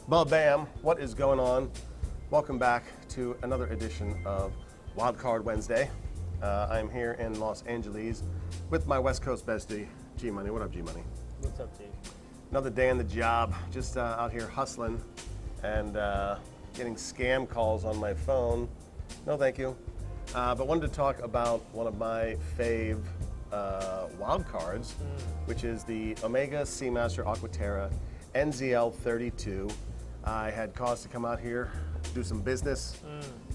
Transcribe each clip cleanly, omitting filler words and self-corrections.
Bam, what is going on? Welcome back to another edition of Wildcard Wednesday. I'm here in Los Angeles with my West Coast bestie, G-Money. What up, G-Money? What's up, G? Another day on the job, just out here hustling and getting scam calls on my phone. No, thank you. But wanted to talk about one of my fave wild cards, which is the Omega Seamaster Aquaterra NZL-32. I had cause to come out here, do some business,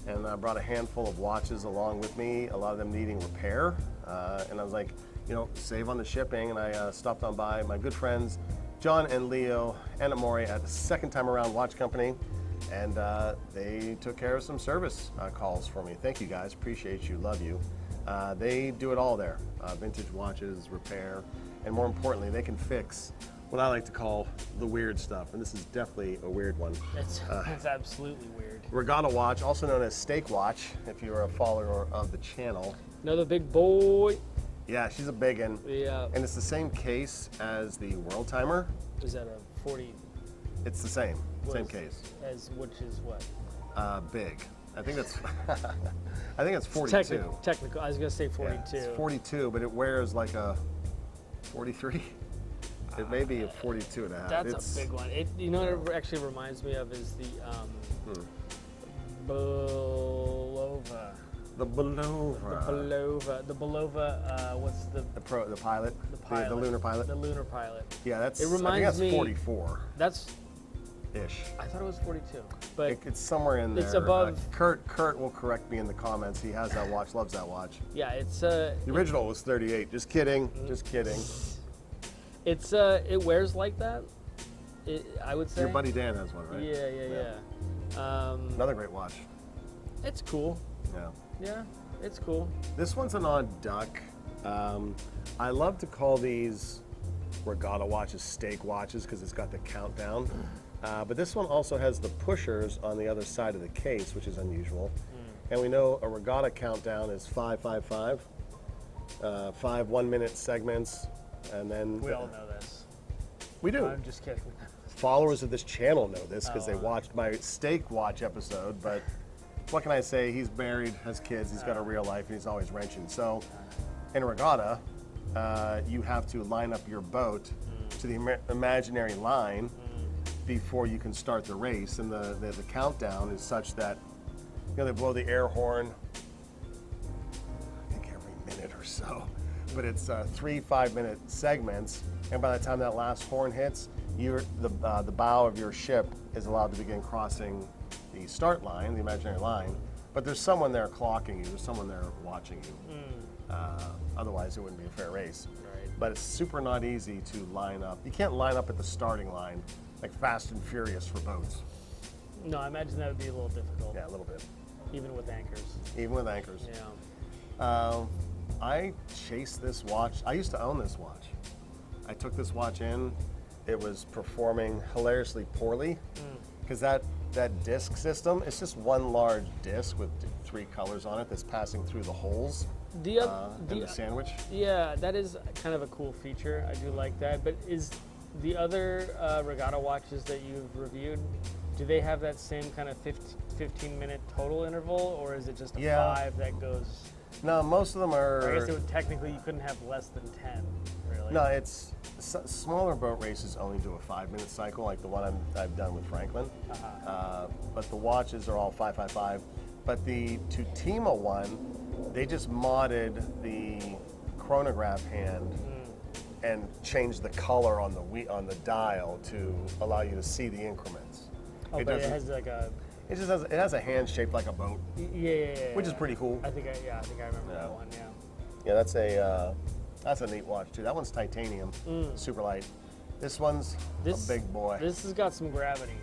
and I brought a handful of watches along with me, a lot of them needing repair. And I was like, you know, save on the shipping, and I stopped on by my good friends, John and Leo and Amore at the Second Time Around Watch Company, and they took care of some service calls for me. Thank you guys, appreciate you, love you. They do it all there, vintage watches, repair, and more importantly, they can fix what I like to call the weird stuff, and this is definitely a weird one. It's absolutely weird. Regatta watch, also known as steak watch, if you're a follower of the channel. Another big boy. Yeah, she's a big one. Yeah. And it's the same case as the World Timer. Is that a 40? It's the same case. As which is what? Big. I think that's. I think it's 42. Technical. I was gonna say 42. Yeah, it's 42, but it wears like a 43. It may be a 42 and a half. That's a big one. You know what it actually reminds me of is the Bulova. The Bulova. The Bulova. What's the pilot? The pilot. The lunar pilot. The lunar pilot. Yeah, that's. It reminds I think that's me. 44. That's. Ish. I thought it was 42, but It's somewhere in there. It's above. Kurt will correct me in the comments. He has that watch, loves that watch. Yeah, it's The original was 38. Just kidding. Just kidding. It's it wears like that. I would say. Your buddy Dan has one, right? Yeah. Another great watch. It's cool. Yeah. Yeah, it's cool. This one's an odd duck. I love to call these regatta watches steak watches because it's got the countdown. But this one also has the pushers on the other side of the case, which is unusual. And we know a regatta countdown is 555, 5 1-minute segments, and then We all know this. we do. I'm just kidding. Followers of this channel know this because they watched my steak watch episode. But what can I say? He's married, has kids, he's got a real life, and he's always wrenching. So in a regatta, you have to line up your boat to the imaginary line before you can start the race, and the countdown is such that they blow the air horn I think every minute or so, but it's 3 5-minute segments, and by the time that last horn hits, the bow of your ship is allowed to begin crossing the start line, the imaginary line, but there's someone there clocking you, there's someone there watching you. Otherwise it wouldn't be a fair race. Right. But it's super not easy to line up. You can't line up at the starting line like Fast and Furious for boats. No, I imagine that would be a little difficult. Yeah, a little bit. Even with anchors. Even with anchors. Yeah. I chased this watch. I used to own this watch. I took this watch in. It was performing hilariously poorly because that disc system, it's just one large disc with 3 colors on it that's passing through the holes in the sandwich. Yeah, that is kind of a cool feature. I do like that. But is the other regatta watches that you've reviewed, do they have that same kind of 15-minute total interval, or is it just a 5 that goes? No, most of them are. I guess it would technically you couldn't have less than 10, really. No, it's smaller boat races only do a 5-minute cycle, like the one I've done with Franklin. But the watches are all 555. But the Tutima one, they just modded the chronograph hand and changed the color on the dial to allow you to see the increments. Oh, but it has like a. It has a hand shaped like a boat. Yeah. Which is pretty cool. I think I remember that one. Yeah. Yeah, that's a neat watch too. That one's titanium, super light. This one's a big boy. This has got some gravity.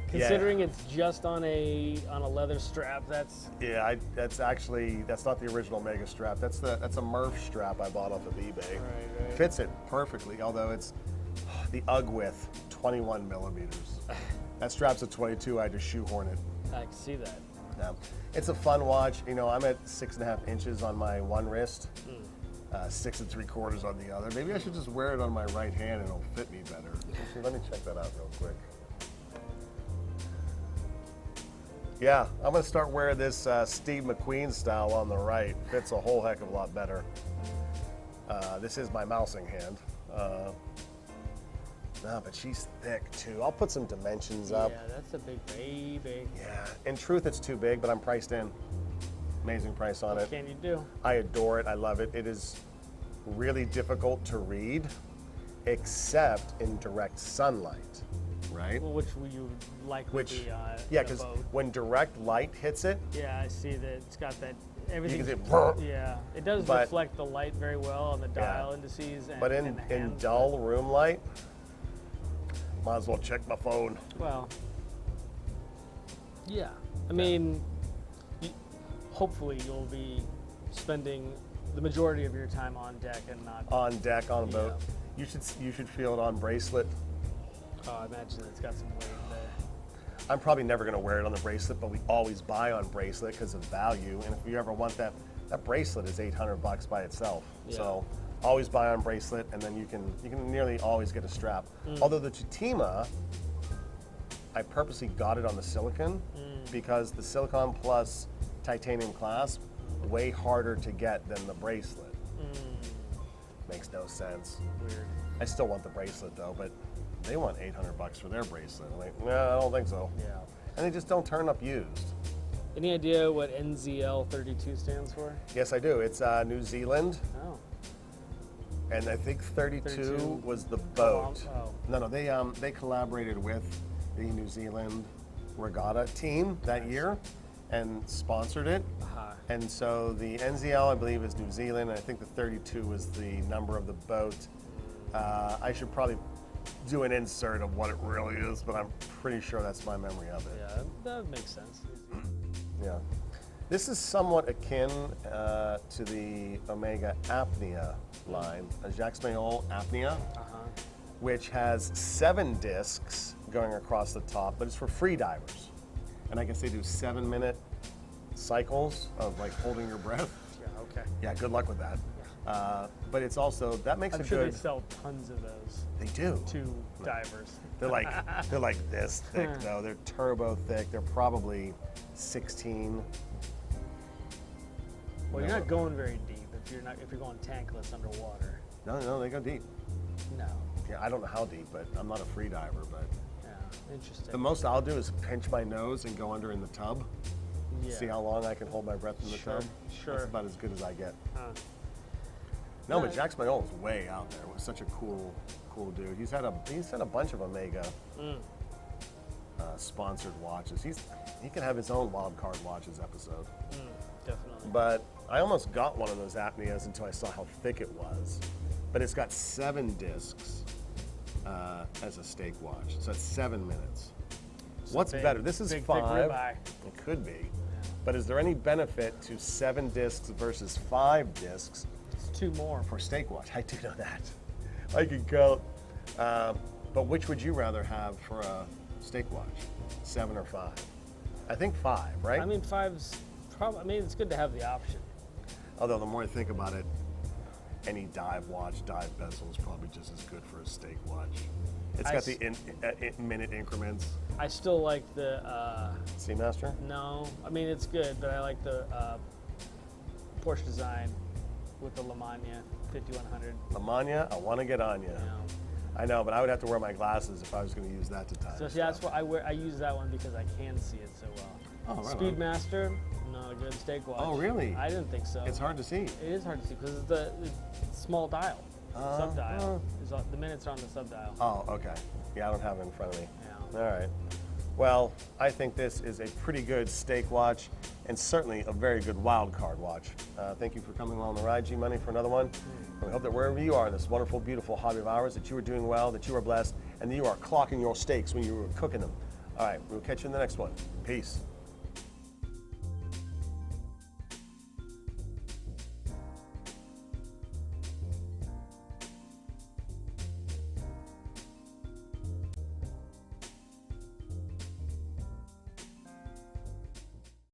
Considering it's just on a leather strap, that's. Yeah, that's not the original Omega strap. That's a Murph strap I bought off of eBay. Right. Fits it perfectly, although it's the UGG width, 21 millimeters. That strap's a 22. I had to shoehorn it. I can see that. Yeah. It's a fun watch. You know, I'm at 6.5 inches on my one wrist, 6 3/4 on the other. Maybe I should just wear it on my right hand and it'll fit me better. Actually, let me check that out real quick. Yeah, I'm gonna start wearing this Steve McQueen style on the right. Fits a whole heck of a lot better. This is my mousing hand. No, but she's thick too. I'll put some dimensions up. Yeah, that's a big baby. Yeah, in truth, it's too big, but I'm priced in. Amazing price on it. What can you do? I adore it. I love it. It is really difficult to read, except in direct sunlight, right? Well, which will you likely Which, be yeah, in a because boat. when direct light hits it, Yeah, I see that it's got that you everything. can see, Yeah, it does But- reflect the light very well on the Yeah. dial indices and but and in the hands, dull room light, might as well check my phone. Well, yeah. I mean, hopefully you'll be spending the majority of your time on deck and not. On deck, on a boat. Yeah. You should feel it on bracelet. Oh, I imagine it's got some weight there. I'm probably never going to wear it on the bracelet, but we always buy on bracelet because of value. And if you ever want that bracelet is $800 by itself. Yeah. So always buy on bracelet, and then you can nearly always get a strap. Although the Tutima, I purposely got it on the silicone because the silicone plus titanium clasp way harder to get than the bracelet. Makes no sense. Weird. I still want the bracelet though, but they want $800 for their bracelet. I'm like, no, I don't think so. Yeah. And they just don't turn up used. Any idea what NZL-32 stands for? Yes, I do. It's New Zealand, Oh. and I think 32 32 was the boat. Oh. No, they collaborated with the New Zealand regatta team that Nice. year and sponsored it. Aha. And so the NZL, I believe, is New Zealand, and I think the 32 was the number of the boat. I should probably do an insert of what it really is, but I'm pretty sure that's my memory of it. Yeah, that makes sense. Yeah. This is somewhat akin to the Omega Apnea line, a Jacques Mayol Apnea, Uh-huh. which has 7 discs going across the top, but it's for free divers. And I guess they do 7-minute cycles of like holding your breath. Yeah, okay. Yeah, good luck with that. But it's also, that makes I'm a sure good, they sell tons of those they do. to divers. They're like this thick though. They're turbo thick. They're probably 16. Well, you're not going very deep if you're going tankless underwater. No, they go deep. No. Yeah, I don't know how deep, but I'm not a free diver, but Yeah. Interesting. the most I'll do is pinch my nose and go under in the tub. Yeah. See how long I can hold my breath in the Sure, tub. sure. That's about as good as I get. Huh. No, but Nice. Jacques Mayol is way out there. Was such a cool dude. He's had a bunch of Omega sponsored watches. He can have his own wild card watches episode. Definitely. But I almost got one of those apneas until I saw how thick it was. But it's got 7 discs as a stake watch, so it's 7 minutes. What's big- better? This is big, thick 5. ribeye. It could be. But is there any benefit to 7 discs versus 5 discs It's 2 more. for stake watch? I do know that. I can count. But which would you rather have for a stake watch? 7 or 5? I think 5, right? I mean, 5's probably. I mean, it's good to have the option. Although the more I think about it, any dive watch, dive bezel is probably just as good for a stake watch. It's got the minute increments. I still like the. Seamaster? No, I mean it's good, but I like the Porsche design with the Lamagna 5100. Lamagna, I want to get on you. You know. I know, but I would have to wear my glasses if I was going to use that to time. So yeah, that's why I use that one because I can see it so well. Oh, right on. Speedmaster, not a good stake watch. Oh, really? I didn't think so. It's hard to see. It is hard to see because it's the small dial, sub-dial. The minutes are on the sub-dial. Oh, okay. Yeah, I don't have it in front of me. Yeah. All right. Well, I think this is a pretty good stake watch and certainly a very good wild card watch. Thank you for coming along the ride, G-Money, for another one. And we hope that wherever you are in this wonderful, beautiful hobby of ours, that you are doing well, that you are blessed, and that you are clocking your stakes when you are cooking them. All right, we'll catch you in the next one. Peace.